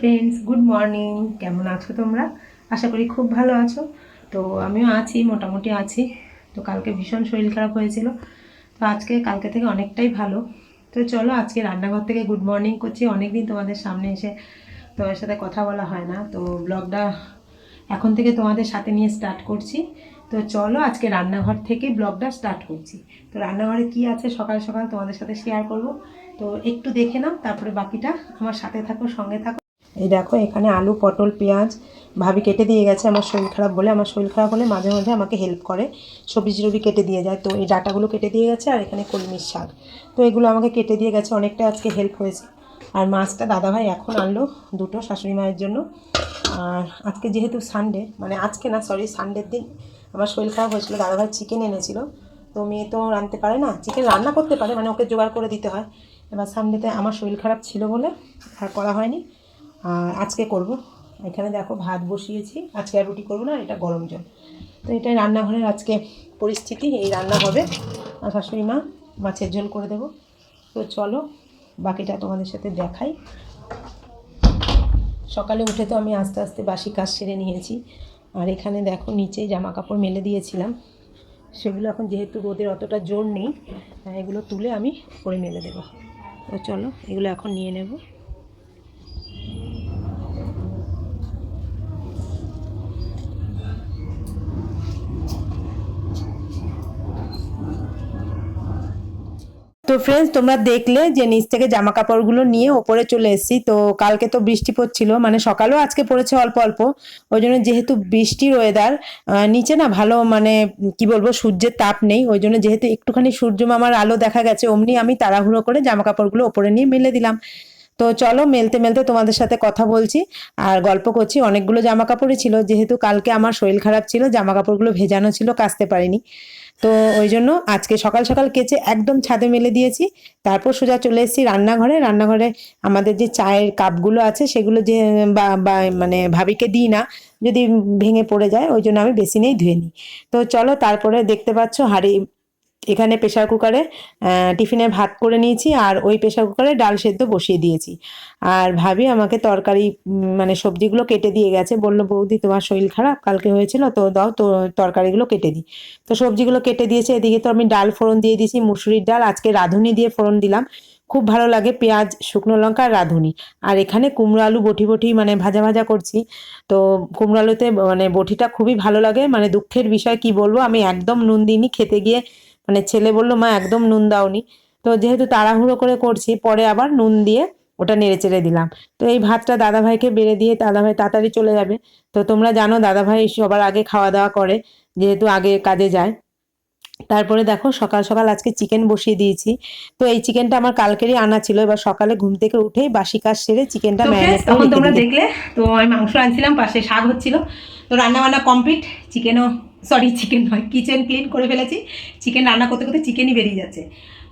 Friends, good morning. কেমন আছো তোমরা? আশা করি খুব ভালো আছো। তো আমিও আছি, মোটামুটি আছি। তো কালকে ভীষণ শরীর খারাপ হয়েছিল, তো কালকে থেকে অনেকটাই ভালো। তো চলো আজকে রান্নাঘর থেকে গুড মর্নিং করছি। অনেক দিন তোমাদের সামনে এসে তোমার সাথে কথা বলা হয় না, তো ব্লগটা এখন থেকে তোমাদের সাথে নিয়ে স্টার্ট করছি। তো চলো আজকে রান্নাঘর থেকে ব্লগটা স্টার্ট করছি। তো রান্নাঘরে কি আছে সকাল সকাল তোমাদের সাথে শেয়ার করব। তো একটু দেখে নাও, তারপরে বাকিটা আমার সাথে থাকো, সঙ্গে থাকো। এই দেখো, এখানে আলু, পটল, পেঁয়াজ ভাবি কেটে দিয়ে গেছে। আমার শরীর খারাপ বলে, আমার শরীর খারাপ হলে মাঝে মাঝে আমাকে হেল্প করে, সবজি টবজি কেটে দিয়ে যায়। তো এই ডাটাগুলো কেটে দিয়ে গেছে, আর এখানে কলমির শাক, তো এগুলো আমাকে কেটে দিয়ে গেছে, অনেকটা আজকে হেল্প হয়েছে। আর মাছটা দাদাভাই এখন আনলো দুটো শাশুড়ি মায়ের জন্য। আর আজকে যেহেতু সানডে, মানে আজকে না, সরি, সানডের দিন আমার শরীর খারাপ হয়েছিল, দাদাভাই চিকেন এনেছিল। তো মেয়ে তো রাঁধতে পারে না, চিকেন রান্না করতে পারে, মানে ওকে জোগাড় করে দিতে হয়। এবার সানডেতে আমার শরীর খারাপ ছিল বলে আর করা হয়নি। আর আজকে করব। এখানে দেখো ভাত বসিয়েছি, আজকে আর রুটি করবো না, এটা গরম জল। তো এটাই রান্নাঘরের আজকে পরিস্থিতি, এই রান্না হবে। আর শাশুড়ি মা মাছের ঝোল করে দেবো। তো চলো বাকিটা তোমাদের সাথে দেখাই। সকালে উঠে তো আমি আস্তে আস্তে বাসি কাজ সেরে নিয়েছি। আর এখানে দেখো নিচেই জামা কাপড় মেলে দিয়েছিলাম, সেগুলো এখন যেহেতু রোদের অতটা জোর নেই, এগুলো তুলে আমি পরে মেলে দেবো। তো চলো এগুলো এখন নিয়ে নেব। তো ফ্রেন্ডস, তোমরা দেখলে যে নিচ থেকে জামা কাপড়গুলো নিয়ে ওপরে চলে এসেছি। তো কালকে তো বৃষ্টি পড়ছিল, মানে সকালেও আজকে পড়েছে অল্প অল্প। ওই জন্য যেহেতু বৃষ্টির ওয়েদার, নিচে না ভালো, মানে কি বলবো, সূর্যের তাপ নেই। ওই জন্য যেহেতু একটুখানি সূর্য মামার আলো দেখা গেছে, অমনি আমি তাড়াহুড়ো করে জামা কাপড়গুলো ওপরে নিয়ে মেলে দিলাম। তো চলো মেলতে মেলতে তোমাদের সাথে কথা বলছি আর গল্প করছি। অনেকগুলো জামা কাপড়ই ছিল, যেহেতু কালকে আমার শরীর খারাপ ছিল, জামা কাপড়গুলো ভেজানো ছিল, কাচতে পারিনি। তো ওই জন্য আজকে সকাল সকাল কেচে একদম ছাদে মেলে দিয়েছি। তারপর সোজা চলে এসেছি রান্নাঘরে। রান্নাঘরে আমাদের যে চায়ের কাপগুলো আছে, সেগুলো যে মানে ভাবিকে দিই না, যদি ভেঙে পড়ে যায়, ওই জন্য আমি বেসিনেই ধুয়ে নিই। তো চলো, তারপরে দেখতে পাচ্ছ হাঁড়ি, এখানে প্রেশার কুকারে টিফিনে ভাত করে নিয়েছি, আর ওই প্রেশার কুকারে ডাল সেদ্ধ বসিয়ে দিয়েছি। আর ভাবি আমাকে তরকারি, মানে সবজিগুলো কেটে দিয়ে গেছে, বললো বৌদি তোমার শরীর খারাপ কালকে হয়েছিল, তো দাও তো তরকারিগুলো কেটে দিই। তো সবজিগুলো কেটে দিয়েছে। এদিকে তো আমি ডাল ফোড়ন দিয়ে দিয়েছি, মুসুরির ডাল, আজকে রাঁধুনি দিয়ে ফোড়ন দিলাম, খুব ভালো লাগে, পেঁয়াজ, শুকনো লঙ্কা আর রাঁধুনি। আর এখানে কুমড়ো আলু বটি বটি মানে ভাজা ভাজা করছি। তো কুমড়ো আলুতে মানে বটিটা খুবই ভালো লাগে। মানে দুঃখের বিষয় কি বলবো, আমি একদম নুন দিইনি, খেতে গিয়ে মানে ছেলে বললো মা একদম নুন দাওনি। তো যেহেতু তাড়াহুড়ো করে করছি, পরে আবার নুন দিয়ে ওটা নেড়ে চেড়ে দিলাম। তো এই ভাতটা দাদাভাইকে বেড়ে দিয়ে, দাদাভাই তাড়াতাড়ি চলে যাবে। তো তোমরা জানো দাদাভাই সবার আগে খাওয়া দাওয়া করে, যেহেতু আগে কাজে যায়। তারপরে দেখো সকাল সকাল আজকে চিকেন বসিয়ে দিয়েছি। তো এই চিকেনটা আমার কালকেরই আনা ছিল, এবার সকালে ঘুম থেকে উঠেই বাসি কাজ সেরে চিকেনটা ম্যারিনেট করে তখন তোমরা দেখলে। তো আমি মাংস আনছিলাম, পাশে শাক হচ্ছিল। তো রান্না বান্না কমপ্লিট, চিকেনও, সরি চিকেন নয়, কিচেন ক্লিন করে ফেলেছি। চিকেন রান্না করতে করতে চিকেনই বেরিয়ে যাচ্ছে।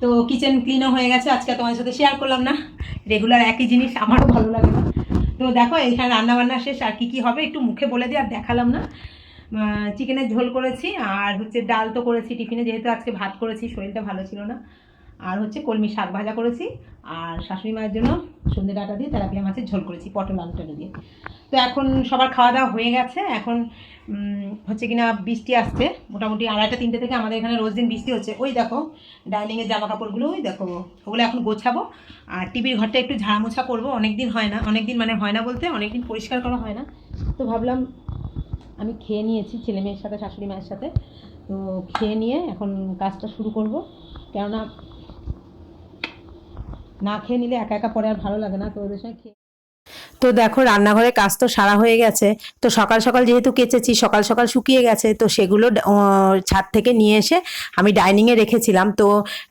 তো কিচেন ক্লিনও হয়ে গেছে, আজকে তোমার সাথে শেয়ার করলাম না, রেগুলার একই জিনিস আমারও ভালো লাগে না। তো দেখো এখানে রান্না বান্না শেষ, আর কি কি হবে একটু মুখে বলে দিই, আর দেখালাম না। চিকেনের ঝোল করেছি, আর হচ্ছে ডাল তো করেছি টিফিনে, যেহেতু আজকে ভাত করেছি, শরীরটা ভালো ছিল না। আর হচ্ছে কলমি শাক ভাজা করেছি, আর শাশুড়ি মায়ের জন্য সন্ধ্যে ডাটা দিয়ে তেলাপিয়া মাছের ঝোল করেছি, পটল আলুটা দিয়ে। তো এখন সবার খাওয়া দাওয়া হয়ে গেছে। এখন হচ্ছে কিনা বৃষ্টি আসছে, মোটামুটি 2:30-3টে থেকে আমাদের এখানে রোজ দিন বৃষ্টি হচ্ছে। ওই দেখো ডাইনিংয়ের জামা কাপড়গুলো, ওই দেখো ওগুলো এখন গোছাবো। আর টিভির ঘরটা একটু ঝাড়া মোছা করবো, অনেকদিন হয় না, অনেকদিন মানে হয় না বলতে অনেকদিন পরিষ্কার করা হয় না। তো ভাবলাম, আমি খেয়ে নিয়েছি ছেলে মেয়ের সাথে, শাশুড়ি মায়ের সাথে। তো খেয়ে নিয়ে এখন কাজটা শুরু করব, কেননা না খেয়ে নিলে একা একা পরে আর ভালো লাগে না, তো ওদের সঙ্গে খেয়ে। তো দেখো রান্নাঘরে কাজ তো সারা হয়ে গেছে। তো সকাল সকাল যেহেতু কেচেছি, সকাল সকাল শুকিয়ে গেছে, তো সেগুলো ছাদ থেকে নিয়ে এসে আমি ডাইনিংয়ে রেখেছিলাম। তো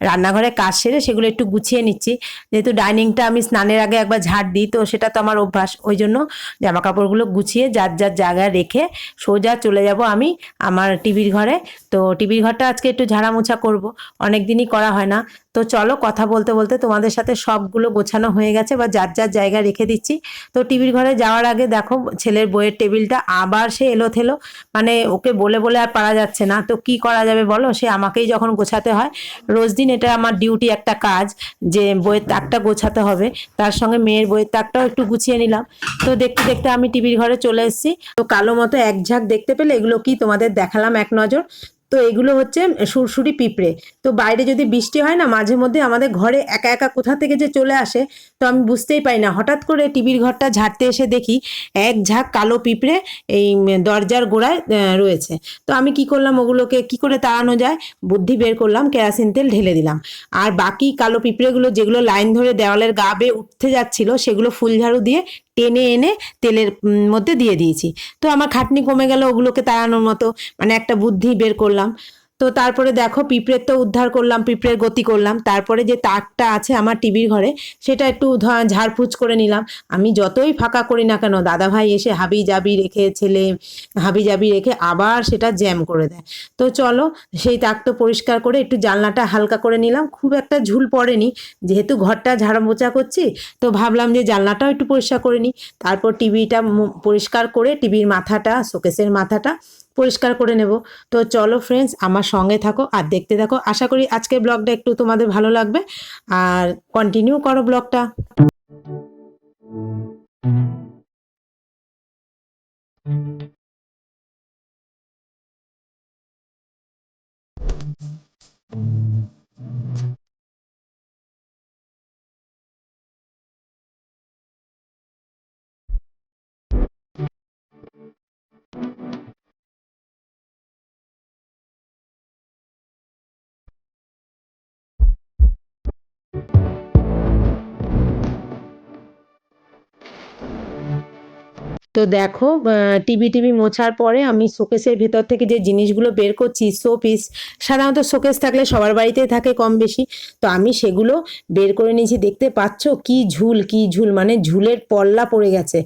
রান্নাঘরে কাজ সেরে সেগুলো একটু গুছিয়ে নিচ্ছি, যেহেতু ডাইনিংটা আমি স্নানের আগে একবার ঝাড় দিই, তো সেটা তো আমার অভ্যাস। ওই জন্য জামা কাপড়গুলো গুছিয়ে যার যার জায়গায় রেখে সোজা চলে যাব আমি আমার টিভির ঘরে। তো টিভির ঘরটা আজকে একটু ঝাড়া মোছা করব, অনেক দিনই করা হয় না। তো চলো কথা বলতে বলতে তোমাদের সাথে সবগুলো গোছানো হয়ে গেছে বা যার যার জায়গায় রেখে দিচ্ছি। তো টিভির ঘরে যাওয়ার আগে দেখো ছেলের বইয়ের টেবিলটা আবার সে এলোথেলো, মানে ওকে বলে বলে আর পারা যাচ্ছে না, তো কি করা যাবে বলো, সে আমাকেই যখন গোছাতে হয়। রোজ দিন এটা আমার ডিউটি, একটা কাজ যে বইয়ের তাকটা গোছাতে হবে, তার সঙ্গে মেয়ের বইয়ের তাকটাও একটু গুছিয়ে নিলাম। তো দেখতে দেখতে আমি টিভির ঘরে চলে এসেছি। তো কালো মতো এক ঝাঁক দেখতে পেলে, এগুলো কি তোমাদের দেখালাম এক নজর। তো এগুলো হচ্ছে সুরসুরি পিঁপড়ে। তো বাইরে যদি বৃষ্টি হয় না, মাঝে মধ্যে আমাদের ঘরে একা একা কোথা থেকে যে চলে আসে, তো আমি বুঝতেই পারি না। হঠাৎ করে টিভির ঘরটা ঝাড়তে এসে দেখি এক ঝাঁক কালো পিঁপড়ে এই দরজার গোড়ায় রয়েছে। তো আমি কি করলাম, ওগুলোকে কি করে তাড়ানো যায় বুদ্ধি বের করলাম, কেরাসিন তেল ঢেলে দিলাম। আর বাকি কালো পিঁপড়েগুলো যেগুলো লাইন ধরে দেওয়ালের গা বেয়ে উঠতে যাচ্ছিল, সেগুলো ফুল ঝাড়ু দিয়ে টেনে এনে তেলের মধ্যে দিয়ে দিয়েছি। তো আমার খাটনি কমে গেল ওগুলোকে তাড়ানোর মতো, মানে একটা বুদ্ধি বের করলাম। তো তারপরে দেখো পিঁপড়ের তো উদ্ধার করলাম, পিঁপড়ের গতি করলাম। তারপরে যে তাকটা আছে আমার টিভির ঘরে, সেটা একটু ঝাড়ফুঁচ করে নিলাম। আমি যতই ফাঁকা করি না কেন, দাদাভাই এসে হাবি জাবি রেখে, ছেলে হাবি জাবি রেখে আবার সেটা জ্যাম করে দেয়। তো চলো সেই তাকটা পরিষ্কার করে একটু জানলাটা হালকা করে নিলাম। খুব একটা ঝুল পড়েনি, যেহেতু ঘরটা ঝাড়া মোছা করছি, তো ভাবলাম যে জানলাটাও একটু পরিষ্কার করে নিই। তারপর টিভিটা পরিষ্কার করে টিভির মাথাটা, শোকেসের মাথাটা পরিষ্কার করে নেব। তো চলো ফ্রেন্ডস, আমার সঙ্গে থাকো আর দেখতে থাকো। আশা করি আজকের ব্লগটা একটু তোমাদের ভালো লাগবে, আর কন্টিনিউ করো ব্লগটা। তো দেখো টিভি টিভি মোছার পরে আমি শোকেসের ভেতর থেকে যে জিনিসগুলো বের করছি, শো পিস, সাধারণত শোকেস থাকলে সবার বাড়িতেই থাকে কম বেশি, তো আমি সেগুলো বের করে নিয়েছি। দেখতে পাচ্ছ কি ঝুল, কি ঝুল, মানে ঝুলের পল্লা পড়ে গেছে।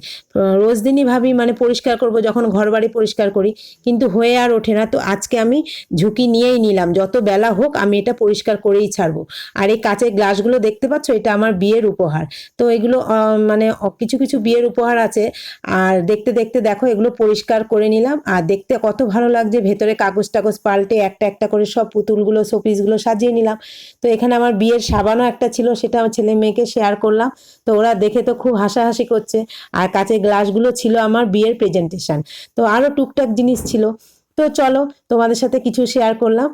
রোজ দিনই ভাবি মানে পরিষ্কার করব যখন ঘর বাড়ি পরিষ্কার করি, কিন্তু হয়ে আর ওঠে না। তো আজকে আমি ঝুঁকি নিয়েই নিলাম, যত বেলা হোক আমি এটা পরিষ্কার করেই ছাড়বো। আর এই কাঁচের গ্লাসগুলো দেখতে পাচ্ছ, এটা আমার বিয়ের উপহার। তো এগুলো মানে কিছু কিছু বিয়ের উপহার আছে। আর দেখতে দেখতে দেখো এগুলো পরিষ্কার করে নিলাম, আর দেখতে কত ভালো লাগছে। ভেতরে কাগজ টাগজ পাল্টে একটা একটা করে সব পুতুলগুলো, শোপিসগুলো সাজিয়ে নিলাম। তো এখানে আমার বিয়ের সাবানও একটা ছিল, সেটা আমার ছেলে মেয়েকে শেয়ার করলাম। তো ওরা দেখে তো খুব হাসাহাসি করছে। আর কাঁচের গ্লাসগুলো ছিল আমার বিয়ের প্রেজেন্টেশন। তো আরও টুকটাক জিনিস ছিল। তো চলো তোমাদের সাথে কিছু শেয়ার করলাম।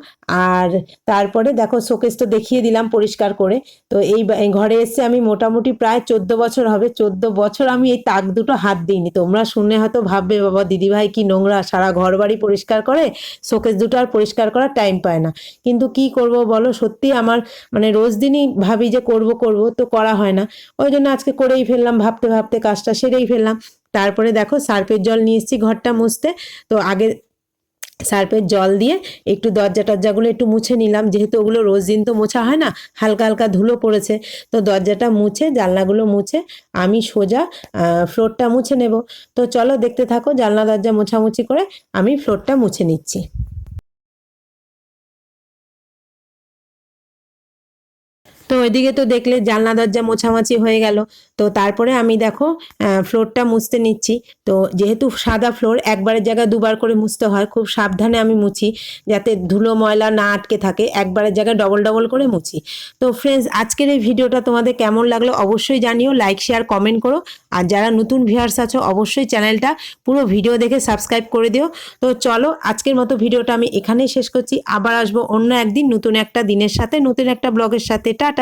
আর তারপরে দেখো শোকেস তো দেখিয়ে দিলাম পরিষ্কার করে। তো এই ঘরে এসে আমি মোটামুটি প্রায় 14 বছর হবে। 14 বছর আমি এই তাক দুটো হাত দিইনি। তোমরা শুনে হয়তো ভাববে, বাবা দিদিভাই কি নোংরা, সারা ঘর বাড়ি পরিষ্কার করে, শোকেস দুটো আর পরিষ্কার করার টাইম পায় না। কিন্তু কি করব বলো, সত্যি আমার মানে রোজ দিনই ভাবি যে করব করব, তো করা হয় না। ওই জন্য আজকে করেই ফেললাম, ভাবতে ভাবতে কাজটা সেরেই ফেললাম। তারপরে দেখো সার্ফের জল নিয়ে এসেছি ঘরটা মুছতে। তো আগে সার্ফের জল দিয়ে একটু দরজা টরজাগুলো একটু মুছে নিলাম, যেহেতু ওগুলো রোজ দিন তো মোছা হয় না, হালকা হালকা ধুলো পড়েছে। তো দরজাটা মুছে, জানলাগুলো মুছে আমি সোজা ফ্লোরটা মুছে নেব। তো চলো দেখতে থাকো, জানলা দরজা মোছামুছি করে আমি ফ্লোরটা মুছে নিচ্ছি। তো ওইদিকে তো দেখলে জানলা দরজা মোছামাছি হয়ে গেল। তো তারপরে আমি দেখো ফ্লোরটা মুছতে নিচ্ছি। তো যেহেতু সাদা ফ্লোর, একবারের জায়গায় দুবার করে মুছতে হয়, খুব সাবধানে আমি মুছি যাতে ধুলো ময়লা না আটকে থাকে। একবারের জায়গায় ডবল ডবল করে মুছি। তো ফ্রেন্ডস, আজকের এই ভিডিওটা তোমাদের কেমন লাগলো অবশ্যই জানিও, লাইক শেয়ার কমেন্ট করো। আর যারা নতুন ভিউয়ার্স আছো অবশ্যই চ্যানেলটা পুরো ভিডিও দেখে সাবস্ক্রাইব করে দিও। তো চলো আজকের মতো ভিডিওটা আমি এখানেই শেষ করছি। আবার আসবো অন্য একদিন নতুন একটা দিনের সাথে, নতুন একটা ব্লগের সাথে। টাটা।